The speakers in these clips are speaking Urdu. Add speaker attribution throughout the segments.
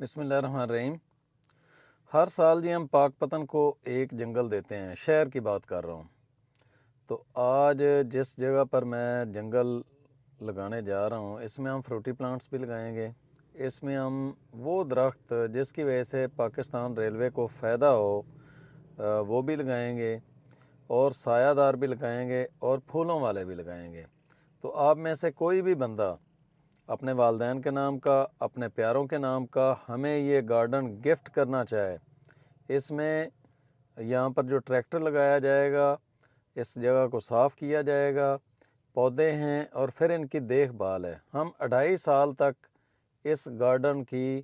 Speaker 1: بسم اللہ الرحمن الرحیم۔ ہر سال جی ہم پاک پتن کو ایک جنگل دیتے ہیں، شہر کی بات کر رہا ہوں۔ تو آج جس جگہ پر میں جنگل لگانے جا رہا ہوں، اس میں ہم فروٹی پلانٹس بھی لگائیں گے۔ اس میں ہم وہ درخت جس کی وجہ سے پاکستان ریلوے کو فائدہ ہو وہ بھی لگائیں گے، اور سایہ دار بھی لگائیں گے، اور پھولوں والے بھی لگائیں گے۔ تو آپ میں سے کوئی بھی بندہ اپنے والدین کے نام کا، اپنے پیاروں کے نام کا ہمیں یہ گارڈن گفٹ کرنا چاہے، اس میں یہاں پر جو ٹریکٹر لگایا جائے گا، اس جگہ کو صاف کیا جائے گا، پودے ہیں اور پھر ان کی دیکھ بھال ہے۔ ہم 2.5 سال تک اس گارڈن کی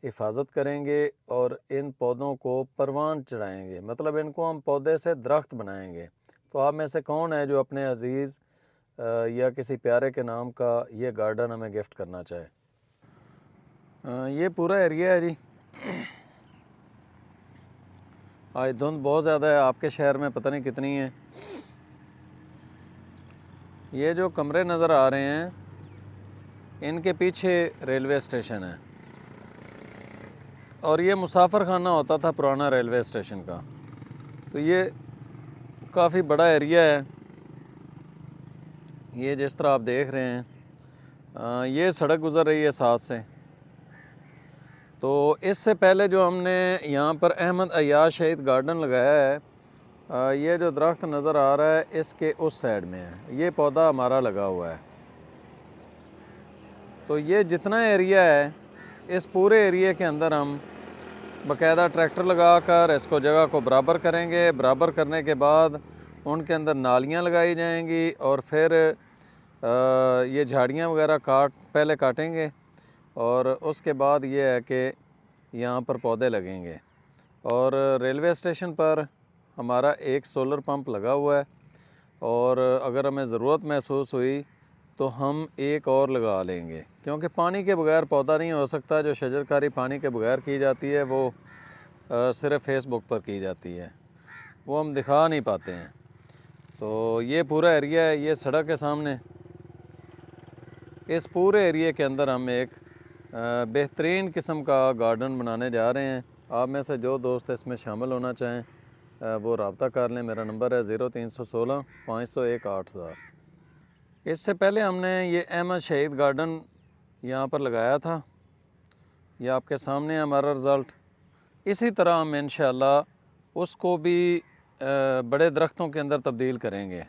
Speaker 1: حفاظت کریں گے اور ان پودوں کو پروان چڑھائیں گے، مطلب ان کو ہم پودے سے درخت بنائیں گے۔ تو آپ میں سے کون ہے جو اپنے عزیز یا کسی پیارے کے نام کا یہ گارڈن ہمیں گفٹ کرنا چاہے؟ یہ پورا ایریا ہے جی۔ آج دھند بہت زیادہ ہے، آپ کے شہر میں پتہ نہیں کتنی ہے۔ یہ جو کمرے نظر آ رہے ہیں ان کے پیچھے ریلوے اسٹیشن ہے، اور یہ مسافر خانہ ہوتا تھا پرانا ریلوے اسٹیشن کا۔ تو یہ کافی بڑا ایریا ہے، یہ جس طرح آپ دیکھ رہے ہیں یہ سڑک گزر رہی ہے ساتھ سے۔ تو اس سے پہلے جو ہم نے یہاں پر احمد عیاش شہید گارڈن لگایا ہے، یہ جو درخت نظر آ رہا ہے اس کے اس سائڈ میں ہے، یہ پودا ہمارا لگا ہوا ہے۔ تو یہ جتنا ایریا ہے اس پورے ایریا کے اندر ہم باقاعدہ ٹریکٹر لگا کر اس کو جگہ کو برابر کریں گے۔ برابر کرنے کے بعد ان کے اندر نالیاں لگائی جائیں گی، اور پھر یہ جھاڑیاں وغیرہ پہلے کاٹیں گے، اور اس کے بعد یہ ہے کہ یہاں پر پودے لگیں گے۔ اور ریلوے اسٹیشن پر ہمارا ایک سولر پمپ لگا ہوا ہے، اور اگر ہمیں ضرورت محسوس ہوئی تو ہم ایک اور لگا لیں گے، کیونکہ پانی کے بغیر پودا نہیں ہو سکتا۔ جو شجرکاری پانی کے بغیر کی جاتی ہے وہ صرف فیس بک پر کی جاتی ہے، وہ ہم دکھا نہیں پاتے ہیں۔ تو یہ پورا ایریا ہے، یہ سڑک کے سامنے، اس پورے ایریے کے اندر ہم ایک بہترین قسم کا گارڈن بنانے جا رہے ہیں۔ آپ میں سے جو دوست اس میں شامل ہونا چاہیں وہ رابطہ کر لیں۔ میرا نمبر ہے 0316 501 8000۔ اس سے پہلے ہم نے یہ احمد شہید گارڈن یہاں پر لگایا تھا، یہ آپ کے سامنے ہمارا رزلٹ۔ اسی طرح ہم انشاءاللہ اس کو بھی بڑے درختوں کے اندر تبدیل کریں گے۔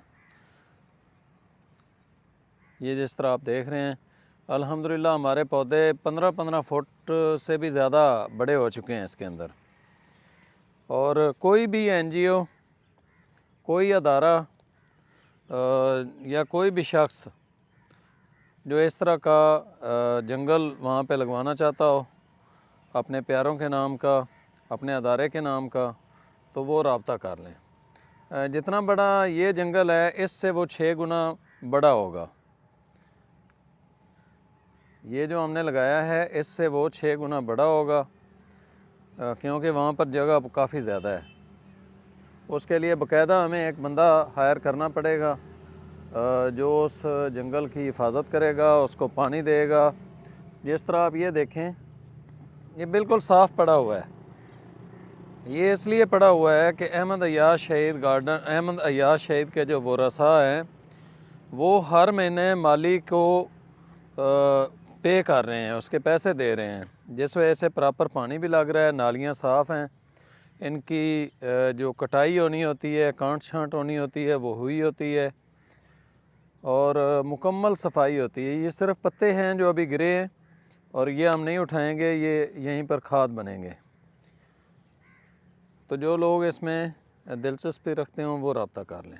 Speaker 1: یہ جس طرح آپ دیکھ رہے ہیں الحمدللہ ہمارے پودے 15 فٹ سے بھی زیادہ بڑے ہو چکے ہیں اس کے اندر۔ اور کوئی بھی این جی او، کوئی ادارہ یا کوئی بھی شخص جو اس طرح کا جنگل وہاں پہ لگوانا چاہتا ہو اپنے پیاروں کے نام کا، اپنے ادارے کے نام کا، تو وہ رابطہ کر لیں۔ جتنا بڑا یہ جنگل ہے اس سے وہ 6 گنا بڑا ہوگا۔ یہ جو ہم نے لگایا ہے اس سے وہ 6 گنا بڑا ہوگا، کیونکہ وہاں پر جگہ کافی زیادہ ہے۔ اس کے لیے باقاعدہ ہمیں ایک بندہ ہائر کرنا پڑے گا جو اس جنگل کی حفاظت کرے گا، اس کو پانی دے گا۔ جس طرح آپ یہ دیکھیں یہ بالکل صاف پڑا ہوا ہے۔ یہ اس لیے پڑا ہوا ہے کہ احمد عیاش شہید گارڈن، احمد عیاش شہید کے جو ورثاء ہیں وہ ہر مہینے مالی کو پے کر رہے ہیں، اس کے پیسے دے رہے ہیں، جس وجہ سے پراپر پانی بھی لگ رہا ہے، نالیاں صاف ہیں، ان کی جو کٹائی ہونی ہوتی ہے، کانٹ چھانٹ ہونی ہوتی ہے وہ ہوئی ہوتی ہے، اور مکمل صفائی ہوتی ہے۔ یہ صرف پتے ہیں جو ابھی گرے ہیں، اور یہ ہم نہیں اٹھائیں گے، یہ یہیں پر کھاد بنیں گے۔ تو جو لوگ اس میں دلچسپی رکھتے ہوں وہ رابطہ کر لیں۔